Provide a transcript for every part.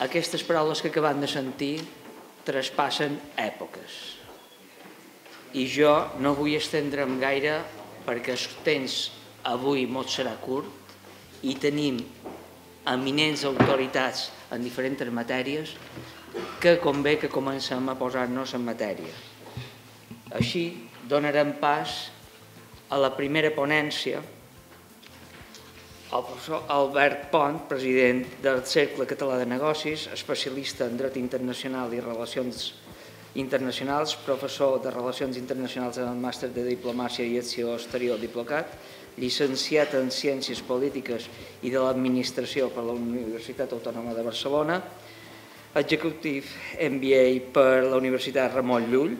Aquestes paraules que acabem de sentir traspassen èpoques. I jo no vull estendre'm gaire perquè el temps avui molt serà curt i tenim eminents autoritats en diferents matèries que convé que comencem a posar-nos en matèria. Així donarem pas a la primera ponència el professor Albert Pont, president del Cercle Català de Negocis, especialista en dret internacional i relacions internacionals, professor de Relacions Internacionals en el màster de Diplomàcia i Acció Exterior Diplocat, llicenciat en Ciències Polítiques i de l'Administració per la Universitat Autònoma de Barcelona, executiu MBA per la Universitat Ramon Llull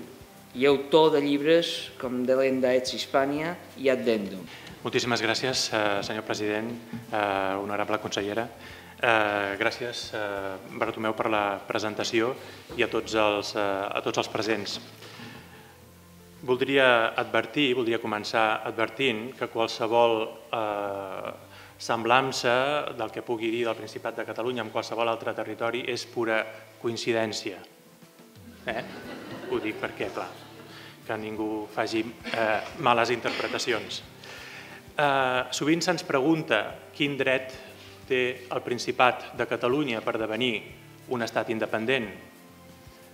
i autor de llibres com Delenda et Hispània i Addendum. Moltíssimes gràcies, senyor president, honorable consellera. Gràcies, Bartomeu, per la presentació i a tots els presents. Voldria començar advertint que qualsevol semblança del que pugui dir del Principat de Catalunya amb qualsevol altre territori és pura coincidència. Ho dic perquè, clar, que ningú faci males interpretacions. Sovint se'ns pregunta quin dret té el Principat de Catalunya per devenir un estat independent,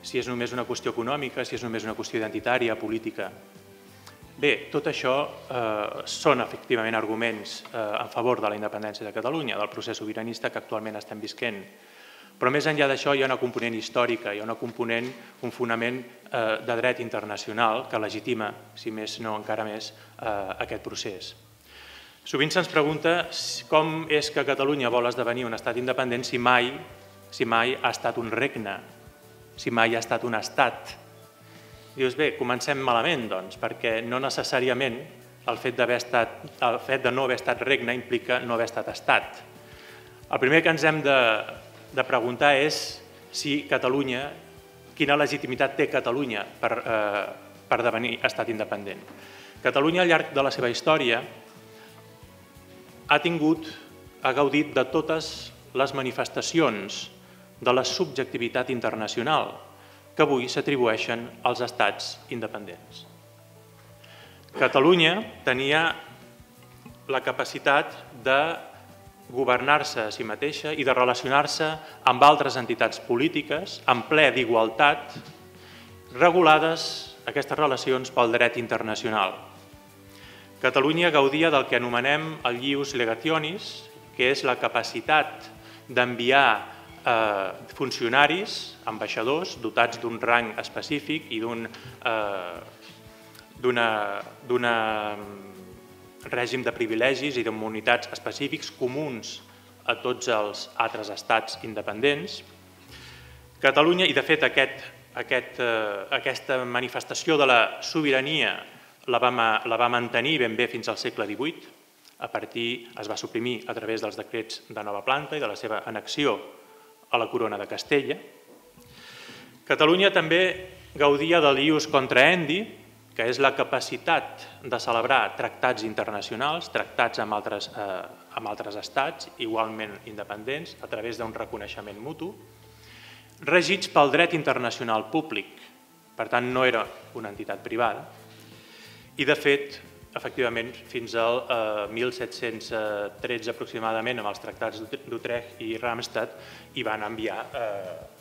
si és només una qüestió econòmica, si és només una qüestió identitària, política. Bé, tot això són efectivament arguments en favor de la independència de Catalunya, del procés sobiranista que actualment estem visquent. Però més enllà d'això hi ha una component històrica, hi ha una component, un fonament de dret internacional que legitima, si més no encara més, aquest procés. Sovint se'ns pregunta com és que Catalunya vol esdevenir un estat independent si mai ha estat un regne, si mai ha estat un estat. Dius, bé, comencem malament, doncs, perquè no necessàriament el fet de no haver estat regne implica no haver estat estat. El primer que ens hem de preguntar és si Catalunya, quina legitimitat té Catalunya per devenir estat independent. Catalunya, al llarg de la seva història, ha gaudit de totes les manifestacions de la subjectivitat internacional que avui s'atribueixen als estats independents. Catalunya tenia la capacitat de governar-se a si mateixa i de relacionar-se amb altres entitats polítiques en ple d'igualtat, regulades aquestes relacions pel dret internacional. Catalunya gaudia del que anomenem el ius legationis, que és la capacitat d'enviar funcionaris, ambaixadors, dotats d'un rang específic i d'un règim de privilegis i d'immunitats específics comuns a tots els altres estats independents. Catalunya, i de fet aquesta manifestació de la sobirania la va mantenir ben bé fins al segle XVIII, es va suprimir a través dels decrets de nova planta i de la seva annexió a la corona de Castella. Catalunya també gaudia del ius contraendi, que és la capacitat de celebrar tractats internacionals, tractats amb altres estats, igualment independents, a través d'un reconeixement mutu, regits pel dret internacional públic, per tant no era una entitat privada, i de fet, efectivament, fins al 1713 aproximadament, amb els tractats d'Utrecht i Ramstad, hi van enviar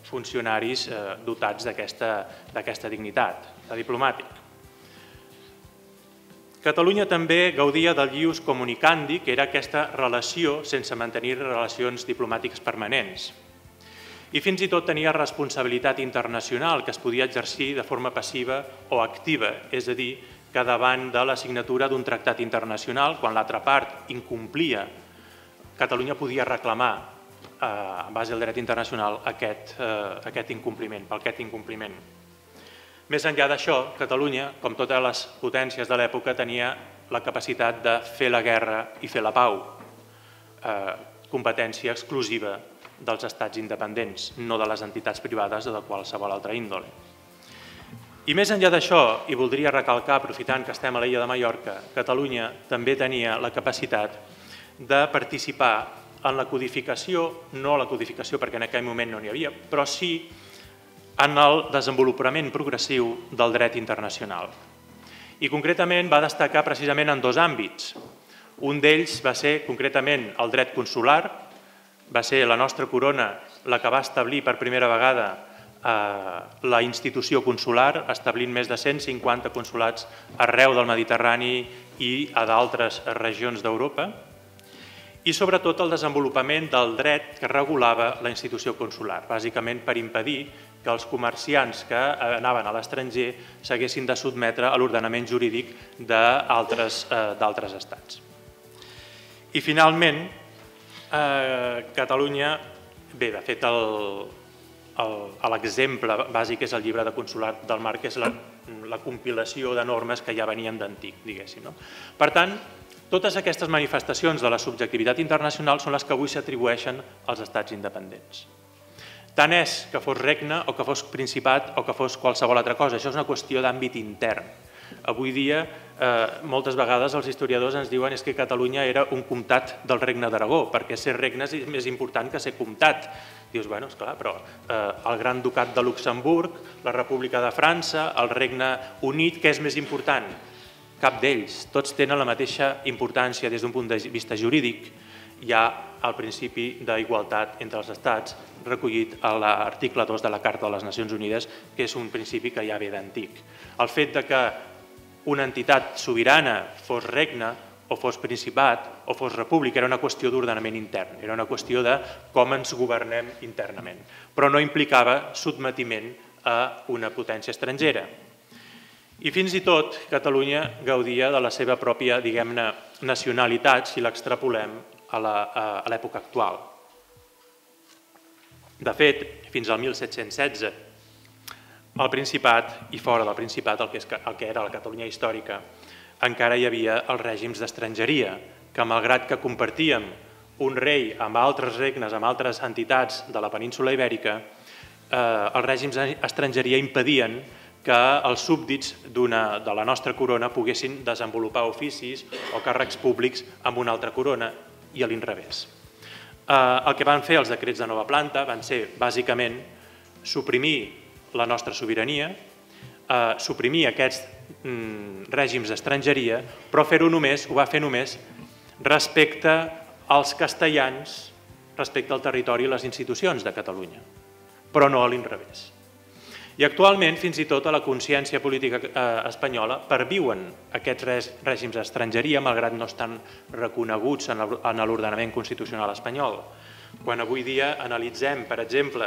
funcionaris dotats d'aquesta dignitat, de diplomàtic. Catalunya també gaudia del ius comunicandi, que era aquesta relació sense mantenir relacions diplomàtiques permanents. I fins i tot tenia responsabilitat internacional que es podia exercir de forma passiva o activa, és a dir, que davant de la signatura d'un tractat internacional, quan l'altra part incomplia, Catalunya podia reclamar, en base al dret internacional, aquest incompliment, per aquest incompliment. Més enllà d'això, Catalunya, com totes les potències de l'època, tenia la capacitat de fer la guerra i fer la pau, competència exclusiva dels estats independents, no de les entitats privades o de qualsevol altra índole. I més enllà d'això, i voldria recalcar, aprofitant que estem a l'illa de Mallorca, Catalunya també tenia la capacitat de participar en la codificació, no la codificació perquè en aquell moment no n'hi havia, però sí en el desenvolupament progressiu del dret internacional. I concretament va destacar precisament en dos àmbits. Un d'ells va ser concretament el dret consular, va ser la nostra corona la que va establir per primera vegada la institució consular, establint més de 150 consulats arreu del Mediterrani i a d'altres regions d'Europa, i sobretot el desenvolupament del dret que regulava la institució consular, bàsicament per impedir que els comerciants que anaven a l'estranger s'haguessin de sotmetre a l'ordenament jurídic d'altres estats. I finalment, Catalunya, bé, de fet l'exemple bàsic és el llibre de consulat del Marc, que és la compilació de normes que ja venien d'antic, diguéssim. Per tant, totes aquestes manifestacions de la subjectivitat internacional són les que avui s'atribueixen als estats independents. Tant és que fos regne o que fos principat o que fos qualsevol altra cosa. Això és una qüestió d'àmbit intern. Avui dia, moltes vegades els historiadors ens diuen que Catalunya era un comtat del regne d'Aragó, perquè ser regne és més important que ser comtat. Dius, bueno, esclar, però el Gran Ducat de Luxemburg, la República de França, el Regne Unit, què és més important? Cap d'ells. Tots tenen la mateixa importància des d'un punt de vista jurídic. Hi ha el principi d'igualtat entre els estats recollit a l'article 2 de la Carta de les Nacions Unides, que és un principi que ja ve d'antic. El fet que una entitat sobirana fos regne o fos principat o fos república era una qüestió d'ordenament intern, era una qüestió de com ens governem internament, però no implicava sotmetiment a una potència estrangera. I fins i tot Catalunya gaudia de la seva pròpia, diguem-ne, nacionalitat, si l'extrapolem a l'època actual. De fet, fins al 1716, al Principat i fora del Principat, el que era la Catalunya històrica, encara hi havia els règims d'estrangeria, que malgrat que compartíem un rei amb altres regnes, amb altres entitats de la península ibèrica, els règims d'estrangeria impedien que els súbdits de la nostra corona poguessin desenvolupar oficis o càrrecs públics amb una altra corona i a l'inrevés. El que van fer els decrets de nova planta van ser, bàsicament, suprimir la nostra sobirania, suprimir aquests règims d'estrangeria, però ho va fer només respecte als castellans, respecte al territori i les institucions de Catalunya, però no a l'inrevés. I actualment, fins i tot a la consciència política espanyola, perviuen aquests règims d'estrangeria, malgrat no estan reconeguts en l'ordenament constitucional espanyol. Quan avui dia analitzem, per exemple,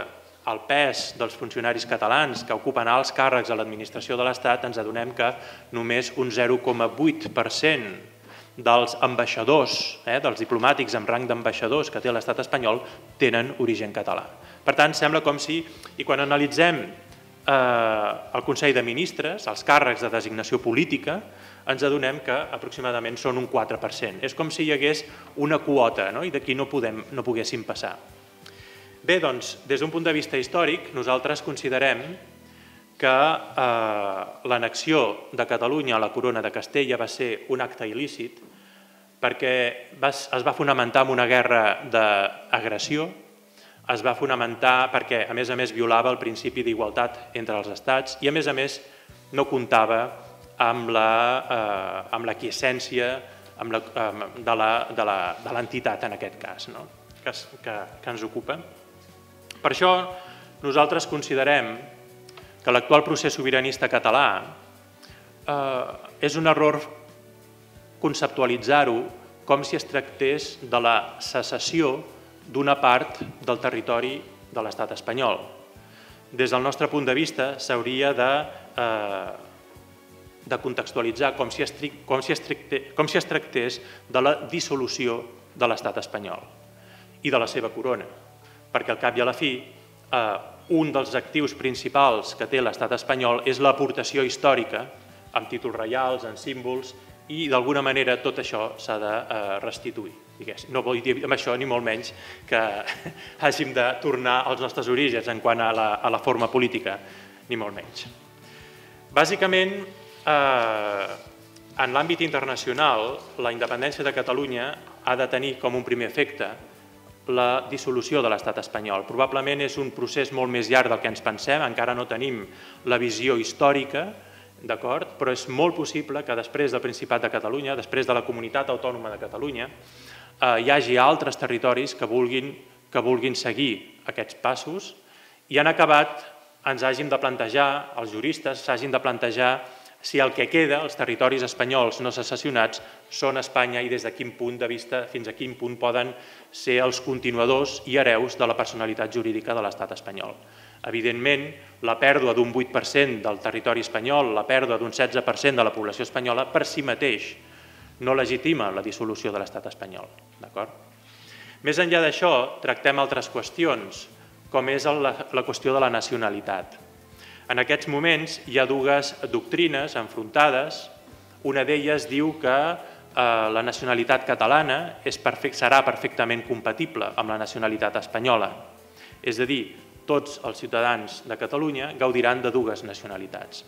el pes dels funcionaris catalans que ocupen alts càrrecs a l'administració de l'Estat, ens adonem que només un 0,8% dels ambaixadors, dels diplomàtics amb rang d'ambaixadors que té l'estat espanyol, tenen origen català. Per tant, sembla com si, i quan analitzem el Consell de Ministres, els càrrecs de designació política, ens adonem que aproximadament són un 4%. És com si hi hagués una quota i d'aquí no poguéssim passar. Bé, doncs, des d'un punt de vista històric, nosaltres considerem que l'annexió de Catalunya a la corona de Castella va ser un acte il·lícit perquè es va fonamentar en una guerra d'agressió, es va fonamentar perquè, a més, violava el principi d'igualtat entre els estats i, a més, no comptava amb la quiescència de l'entitat, en aquest cas, que ens ocupa. Per això, nosaltres considerem que l'actual procés sobiranista català és un error conceptualitzar-ho com si es tractés de la secessió d'una part del territori de l'estat espanyol. Des del nostre punt de vista, s'hauria de contextualitzar com si es tractés de la dissolució de l'estat espanyol i de la seva corona, perquè al cap i a la fi un dels actius principals que té l'estat espanyol és l'aportació històrica, amb títols reials, en símbols, i d'alguna manera tot això s'ha de restituir. No vull dir amb això ni molt menys que hàgim de tornar als nostres orígens en quant a la forma política, ni molt menys. Bàsicament, en l'àmbit internacional, la independència de Catalunya ha de tenir com un primer efecte la dissolució de l'estat espanyol. Probablement és un procés molt més llarg del que ens pensem, encara no tenim la visió històrica, d'acord? Però és molt possible que després del Principat de Catalunya, després de la Comunitat Autònoma de Catalunya, hi hagi altres territoris que vulguin seguir aquests passos i en acabat ens hàgim de plantejar, els juristes s'hagin de plantejar si el que queda, els territoris espanyols no secessionats, són Espanya i des de quin punt de vista, fins a quin punt poden ser els continuadors i hereus de la personalitat jurídica de l'estat espanyol. Evidentment, la pèrdua d'un 8% del territori espanyol, la pèrdua d'un 16% de la població espanyola, per si mateix no legitima la dissolució de l'estat espanyol. Més enllà d'això, tractem altres qüestions, com és la qüestió de la nacionalitat. En aquests moments hi ha dues doctrines enfrontades. Una d'elles diu que la nacionalitat catalana serà perfectament compatible amb la nacionalitat espanyola. És a dir, tots els ciutadans de Catalunya gaudiran de dues nacionalitats.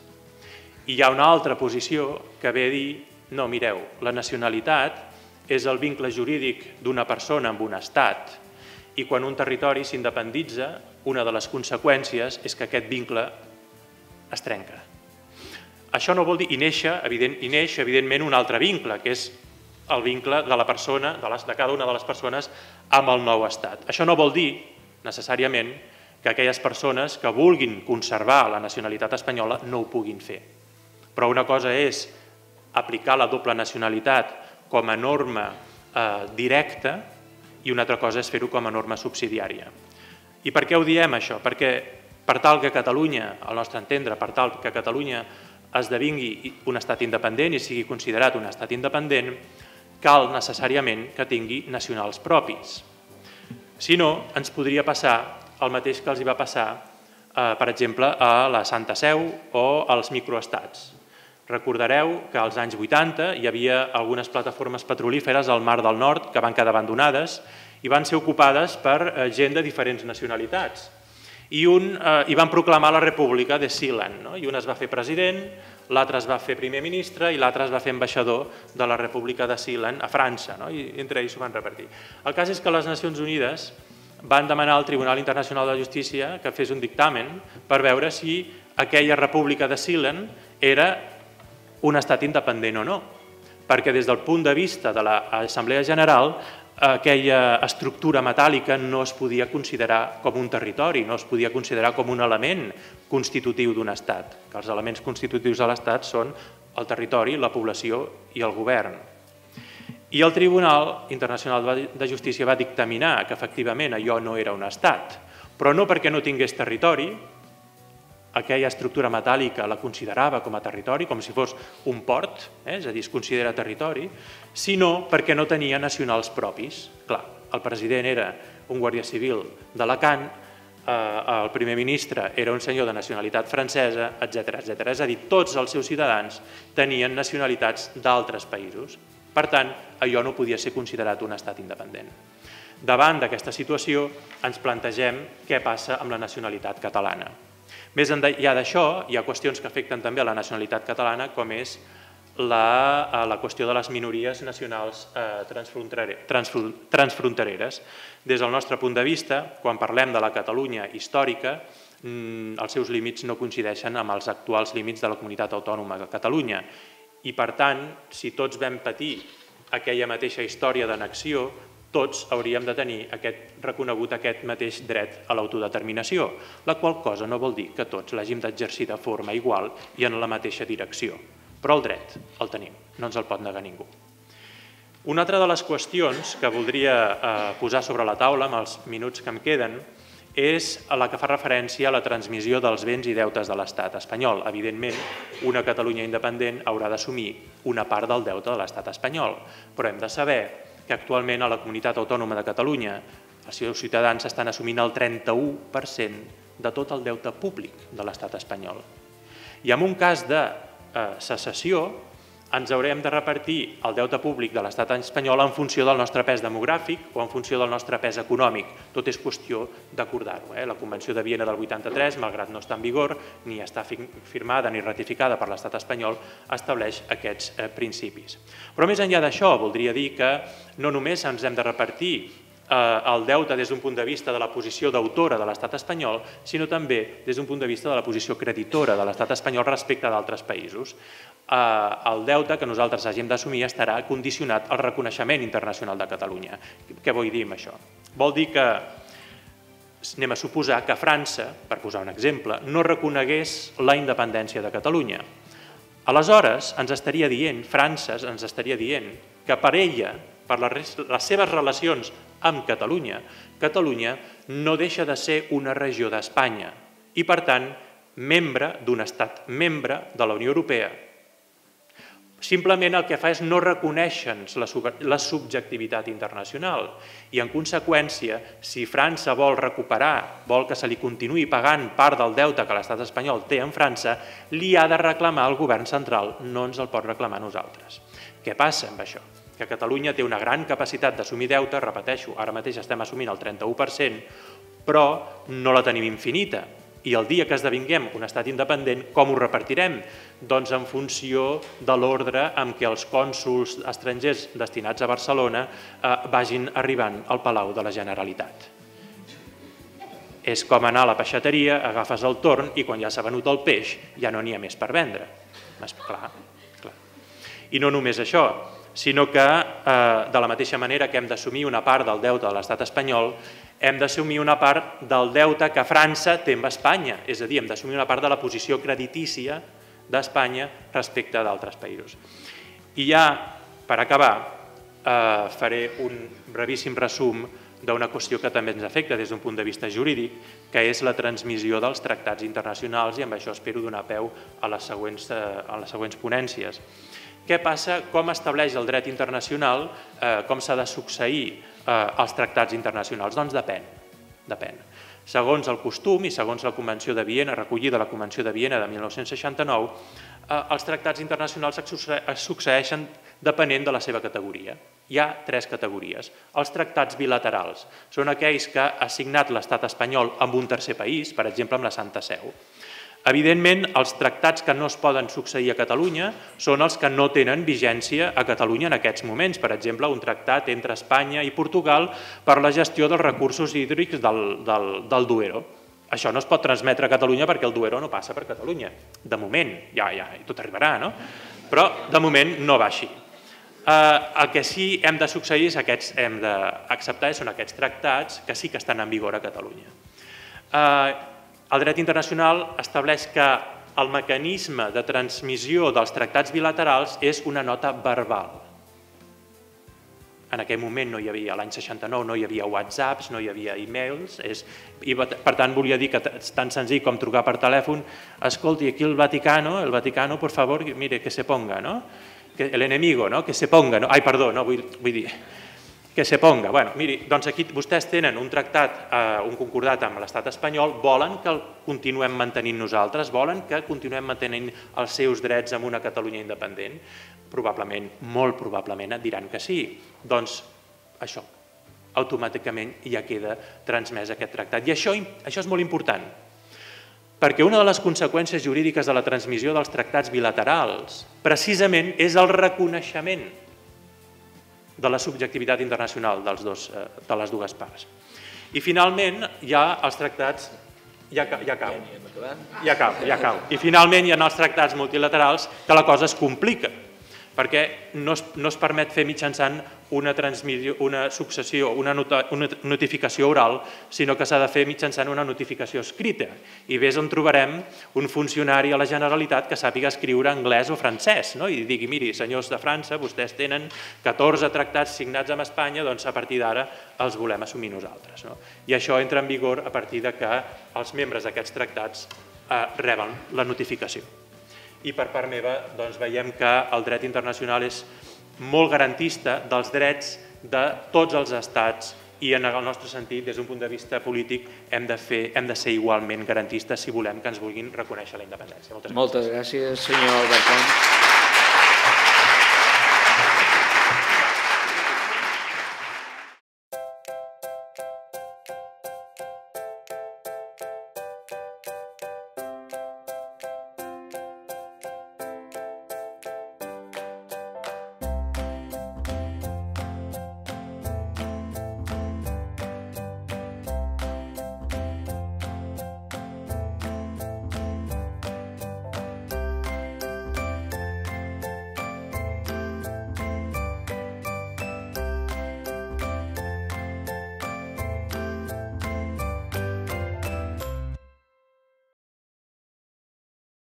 I hi ha una altra posició que ve a dir, no, mireu, la nacionalitat és el vincle jurídic d'una persona amb un estat i quan un territori s'independitza, una de les conseqüències és que aquest vincle es trenca. Això no vol dir, i neix evidentment un altre vincle, que és el vincle de la persona, de cada una de les persones amb el nou estat. Això no vol dir necessàriament que aquelles persones que vulguin conservar la nacionalitat espanyola no ho puguin fer. Però una cosa és aplicar la doble nacionalitat com a norma directa i una altra cosa és fer-ho com a norma subsidiària. I per què ho diem això? Perquè per tal que Catalunya, al nostre entendre, per tal que Catalunya esdevingui un estat independent i sigui considerat un estat independent, cal necessàriament que tingui nacionals propis. Si no, ens podria passar el mateix que els hi va passar, per exemple, a la Santa Seu o als microestats. Recordareu que als anys 80 hi havia algunes plataformes petrolíferes al Mar del Nord que van quedar abandonades i van ser ocupades per gent de diferents nacionalitats. I van proclamar la República de Sealand. I un es va fer president, l'altre es va fer primer ministre i l'altre es va fer ambaixador de la República de Sealand a França, i entre ells s'ho van repartir. El cas és que les Nacions Unides van demanar al Tribunal Internacional de Justícia que fes un dictamen per veure si aquella República de Sealand era un estat independent o no, perquè des del punt de vista de l'Assemblea General aquella estructura metàl·lica no es podia considerar com un territori, no es podia considerar com un element constitutiu d'un estat, que els elements constitutius de l'estat són el territori, la població i el govern. I el Tribunal Internacional de Justícia va dictaminar que efectivament allò no era un estat, però no perquè no tingués territori, aquella estructura metàl·lica la considerava com a territori, com si fos un port, és a dir, es considera territori, sinó perquè no tenia nacionals propis. Clar, el president era un guàrdia civil d'Alacant, el primer ministre era un senyor de nacionalitat francesa, etc. És a dir, tots els seus ciutadans tenien nacionalitats d'altres països. Per tant, allò no podia ser considerat un estat independent. Davant d'aquesta situació, ens plantegem què passa amb la nacionalitat catalana. Més enllà d'això, hi ha qüestions que afecten també a la nacionalitat catalana, com és la qüestió de les minories nacionals transfrontereres. Des del nostre punt de vista, quan parlem de la Catalunya històrica, els seus límits no coincideixen amb els actuals límits de la comunitat autònoma de Catalunya. I, per tant, si tots vam patir aquella mateixa història d'annexió, tots hauríem de tenir reconegut aquest mateix dret a l'autodeterminació, la qual cosa no vol dir que tots l'hàgim d'exercir de forma igual i en la mateixa direcció. Però el dret el tenim, no ens el pot negar ningú. Una altra de les qüestions que voldria posar sobre la taula amb els minuts que em queden és la que fa referència a la transmissió dels béns i deutes de l'estat espanyol. Evidentment, una Catalunya independent haurà d'assumir una part del deute de l'estat espanyol, però hem de saber que actualment a la comunitat autònoma de Catalunya els seus ciutadans estan assumint el 31% de tot el deute públic de l'estat espanyol. I en un cas de secessió ens haurem de repartir el deute públic de l'estat espanyol en funció del nostre pes demogràfic o en funció del nostre pes econòmic. Tot és qüestió d'acordar-ho. La Convenció de Viena del 83, malgrat no està en vigor, ni està firmada ni ratificada per l'estat espanyol, estableix aquests principis. Però més enllà d'això, voldria dir que no només ens hem de repartir el deute des d'un punt de vista de la posició d'autora de l'estat espanyol, sinó també des d'un punt de vista de la posició creditora de l'estat espanyol respecte d'altres països. El deute que nosaltres hàgim d'assumir estarà condicionat al reconeixement internacional de Catalunya. Què vull dir amb això? Vol dir que anem a suposar que França, per posar un exemple, no reconegués la independència de Catalunya. Aleshores, França ens estaria dient que per ella, per les seves relacions amb Catalunya, Catalunya no deixa de ser una regió d'Espanya i, per tant, membre d'un estat membre de la Unió Europea. Simplement el que fa és no reconèixer la subjectivitat internacional i, en conseqüència, si França vol recuperar, vol que se li continuï pagant part del deute que l'estat espanyol té amb França, li ha de reclamar el govern central, no ens el pot reclamar nosaltres. Què passa amb això? Que Catalunya té una gran capacitat d'assumir deute, repeteixo, ara mateix estem assumint el 31%, però no la tenim infinita. I el dia que esdevinguem un estat independent, com ho repartirem? Doncs en funció de l'ordre amb què els cònsols estrangers destinats a Barcelona vagin arribant al Palau de la Generalitat. És com anar a la peixateria, agafes el torn i quan ja s'ha venut el peix ja no n'hi ha més per vendre. Clar. I no només això, sinó que de la mateixa manera que hem d'assumir una part del deute de l'estat espanyol, hem d'assumir una part del deute que França té amb Espanya, és a dir, hem d'assumir una part de la posició creditícia d'Espanya respecte d'altres països. I ja, per acabar, faré un brevíssim resum d'una qüestió que també ens afecta des d'un punt de vista jurídic, que és la transmissió dels tractats internacionals, i amb això espero donar peu a les següents ponències. Què passa? Com estableix el dret internacional? Com s'ha de succeir els tractats internacionals? Doncs depèn. Segons el costum i segons la Convenció de Viena, recollida a la Convenció de Viena de 1969, els tractats internacionals es succeeixen depenent de la seva categoria. Hi ha 3 categories. Els tractats bilaterals són aquells que ha signat l'estat espanyol amb un tercer país, per exemple amb la Santa Seu. Evidentment, els tractats que no es poden succeir a Catalunya són els que no tenen vigència a Catalunya en aquests moments. Per exemple, un tractat entre Espanya i Portugal per la gestió dels recursos hídrics del Duero. Això no es pot transmetre a Catalunya perquè el Duero no passa per Catalunya. De moment, ja tot arribarà, no? Però de moment no va així. El que sí hem de succeir, hem d'acceptar, són aquests tractats que sí que estan en vigor a Catalunya. El dret internacional estableix que el mecanisme de transmissió dels tractats bilaterals és una nota verbal. En aquell moment no hi havia, l'any 69 no hi havia WhatsApps, no hi havia e-mails, i per tant volia dir que és tan senzill com trucar per telèfon, escolti, aquí el Vaticano, por favor, mire, que se ponga, ¿no? El enemigo, ¿no? Que se ponga, ¿no? Ai, perdó, no, vull dir... que se ponga. Bueno, miri, doncs aquí vostès tenen un tractat, un concordat amb l'estat espanyol, volen que el continuem mantenint nosaltres, volen que continuem mantenint els seus drets en una Catalunya independent? Probablement, molt probablement, et diran que sí. Doncs això, automàticament ja queda transmès aquest tractat. I això és molt important, perquè una de les conseqüències jurídiques de la transmissió dels tractats bilaterals precisament és el reconeixement de la subjectivitat internacional de les dues parts. I finalment hi ha els tractats... Ja acabo. I finalment hi ha els tractats multilaterals que la cosa es complica, perquè no es permet fer mitjançant una successió, una notificació oral, sinó que s'ha de fer mitjançant una notificació escrita. I ves on trobarem un funcionari a la Generalitat que sàpiga escriure anglès o francès i digui, miri, senyors de França, vostès tenen 14 tractats signats amb Espanya, doncs a partir d'ara els volem assumir nosaltres. I això entra en vigor a partir que els membres d'aquests tractats reben la notificació. I per part meva veiem que el dret internacional és molt garantista dels drets de tots els estats i en el nostre sentit, des d'un punt de vista polític, hem de ser igualment garantistes si volem que ens vulguin reconèixer la independència. Moltes gràcies, senyor Bertran.